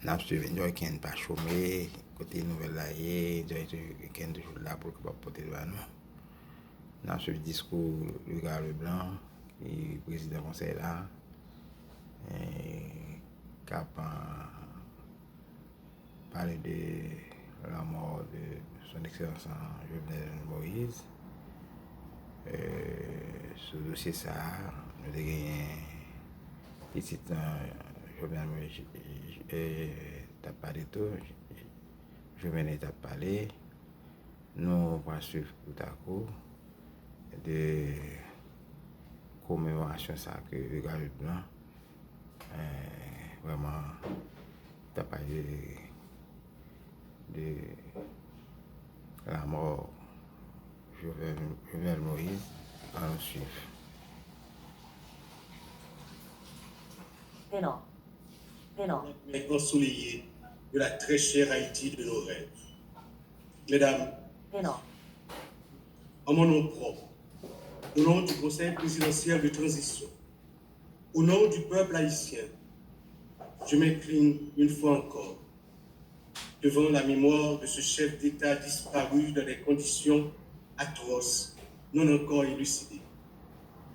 n'a suivi qui n'est pas chômé, côté nouvelle là, qui est toujours là pour porter devant nous. N'a suivi le discours du gars Leblanc, le président du conseil là, qui a parlé de la mort de son excellence Jovenel Moïse. Ce dossier ça, nous avons gagné petit Jovenel Moïse t'a parlé tout, Jovenel t'a parlé, nous allons suivre tout à coup de commémoration ça que le gars blanc vraiment t'a parlé de la mort Jovenel Moïse en suivre. Mais ensoleillé de la très chère Haïti de nos rêves. Mesdames, en mon nom propre, au nom du Conseil présidentiel de transition, au nom du peuple haïtien, je m'incline une fois encore devant la mémoire de ce chef d'État disparu dans des conditions atroces, non encore élucidées,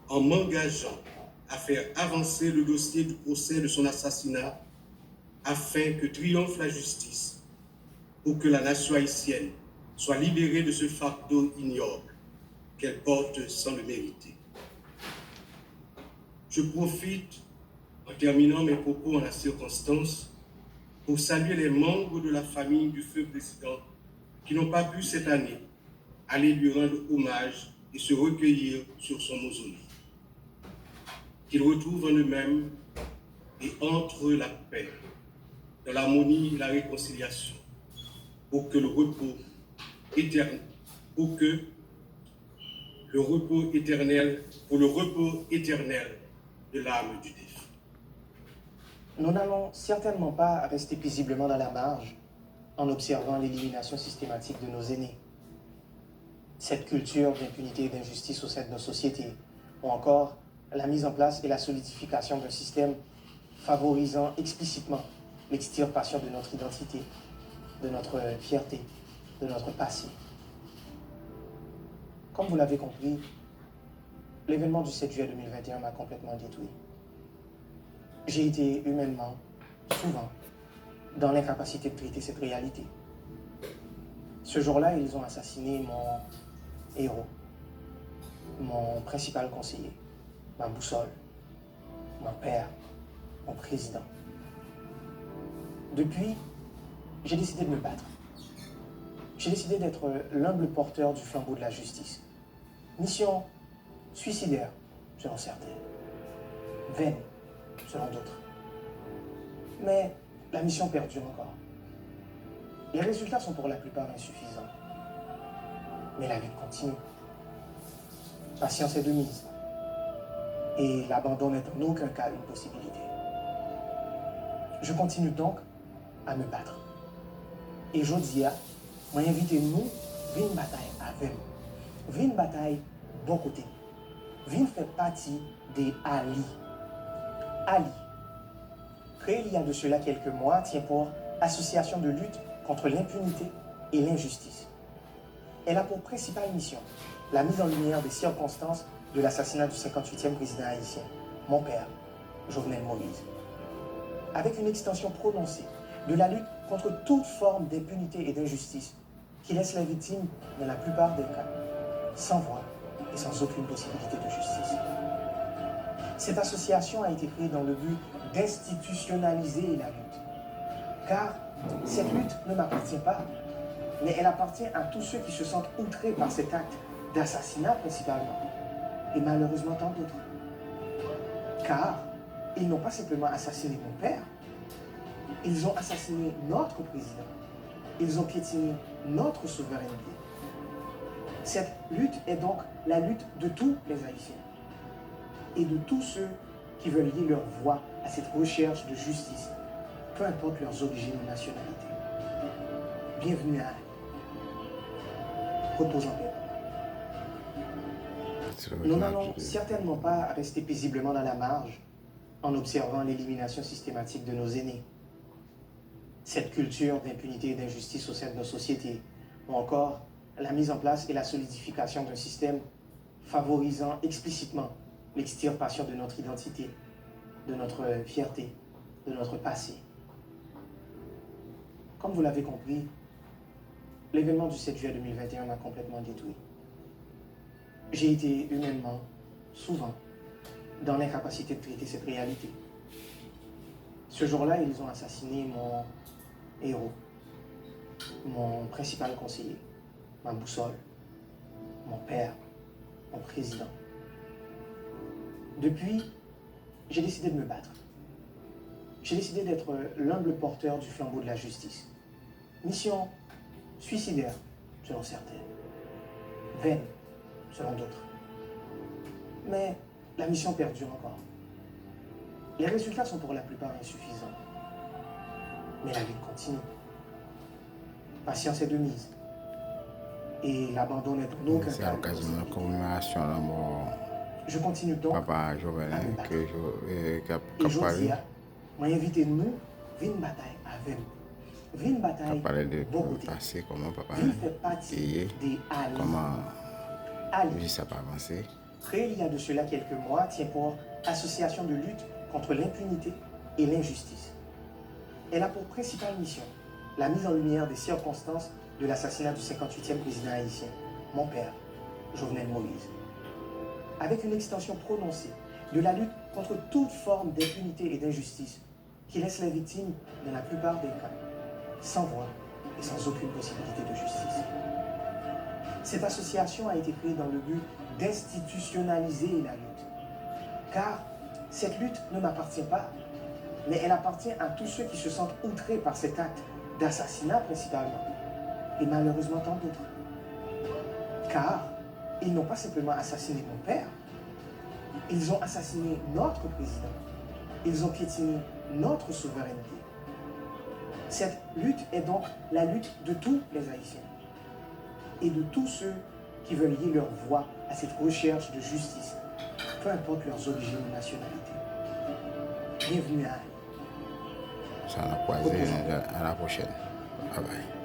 en m'engageant à faire avancer le dossier du procès de son assassinat afin que triomphe la justice, pour que la nation haïtienne soit libérée de ce fardeau ignoble qu'elle porte sans le mériter. Je profite, en terminant mes propos en la circonstance, pour saluer les membres de la famille du feu président qui n'ont pas pu cette année aller lui rendre hommage et se recueillir sur son mausolée. Qu'ils retrouvent en eux-mêmes et entre la paix, dans l'harmonie et la réconciliation, pour que le repos éternel, pour le repos éternel de l'âme du défunt. Nous n'allons certainement pas rester paisiblement dans la marge en observant l'élimination systématique de nos aînés. Cette culture d'impunité et d'injustice au sein de nos sociétés, ou encore la mise en place et la solidification d'un système favorisant explicitement l'extirpation de notre identité, de notre fierté, de notre passé. Comme vous l'avez compris, l'événement du 7 juillet 2021 m'a complètement détruit. J'ai été humainement, souvent, dans l'incapacité de traiter cette réalité. Ce jour-là, ils ont assassiné mon héros, mon principal conseiller, ma boussole, mon père, mon président. Depuis, j'ai décidé de me battre. J'ai décidé d'être l'humble porteur du flambeau de la justice. Mission suicidaire, selon certains. Vaine, selon d'autres. Mais la mission perdure encore. Les résultats sont pour la plupart insuffisants. Mais la lutte continue. Patience est de mise. Et l'abandon n'est en aucun cas une possibilité. Je continue donc à me battre. Et je dis, moi invite nous à une bataille avec nous. Une bataille bon côté. Vin fait partie des Ali. Ali, créé il y a de cela quelques mois, tient pour Association de lutte contre l'impunité et l'injustice. Elle a pour principale mission la mise en lumière des circonstances de l'assassinat du 58e président haïtien, mon père, Jovenel Moïse, avec une extension prononcée de la lutte contre toute forme d'impunité et d'injustice qui laisse les victimes, dans la plupart des cas, sans voix et sans aucune possibilité de justice. Cette association a été créée dans le but d'institutionnaliser la lutte. Car cette lutte ne m'appartient pas, mais elle appartient à tous ceux qui se sentent outrés par cet acte d'assassinat principalement, et malheureusement tant d'autres. Car ils n'ont pas simplement assassiné mon père, ils ont assassiné notre président, ils ont piétiné notre souveraineté. Cette lutte est donc la lutte de tous les Haïtiens et de tous ceux qui veulent lier leur voix à cette recherche de justice, peu importe leurs origines ou nationalités. Bienvenue à Repose en paix. Nous n'allons certainement pas rester paisiblement dans la marge en observant l'élimination systématique de nos aînés. cette culture d'impunité et d'injustice au sein de nos sociétés, ou encore la mise en place et la solidification d'un système favorisant explicitement l'extirpation de notre identité, de notre fierté, de notre passé. Comme vous l'avez compris, l'événement du 7 juillet 2021 m'a complètement détruit. J'ai été humainement, souvent, dans l'incapacité de traiter cette réalité. Ce jour-là, ils ont assassiné mon héros, mon principal conseiller, ma boussole, mon père, mon président. Depuis, j'ai décidé de me battre. J'ai décidé d'être l'humble porteur du flambeau de la justice. Mission suicidaire, selon certains. Vaine, selon d'autres. Mais la mission perdure encore. Les résultats sont pour la plupart insuffisants. Mais la lutte continue. Patience est de mise. Et l'abandon n'est en aucun C'est cas. à l'occasion de la commémoration de la mort Je continue donc Papa Jovenel que et je dis, moi invité nous, vine bataille avec nous. Vine bataille parler de beaucoup. passé, comment papa Vine fait partie payé, des alliés. comment Alliés. ça pas avancé. Créé il y a de cela quelques mois, tient pour Association de lutte contre l'impunité et l'injustice. Elle a pour principale mission la mise en lumière des circonstances de l'assassinat du 58e président haïtien, mon père, Jovenel Moïse, avec une extension prononcée de la lutte contre toute forme d'impunité et d'injustice qui laisse les victimes, dans la plupart des cas, sans voix et sans aucune possibilité de justice. Cette association a été créée dans le but d'institutionnaliser la lutte. Car cette lutte ne m'appartient pas, mais elle appartient à tous ceux qui se sentent outrés par cet acte d'assassinat principalement, et malheureusement tant d'autres. Car ils n'ont pas simplement assassiné mon père, ils ont assassiné notre président, ils ont piétiné notre souveraineté. Cette lutte est donc la lutte de tous les Haïtiens et de tous ceux qui veulent lier leur voix à cette recherche de justice, peu importe leurs origines ou nationalités. Bienvenue à Ali. Ça va croiser à la prochaine. Bye bye.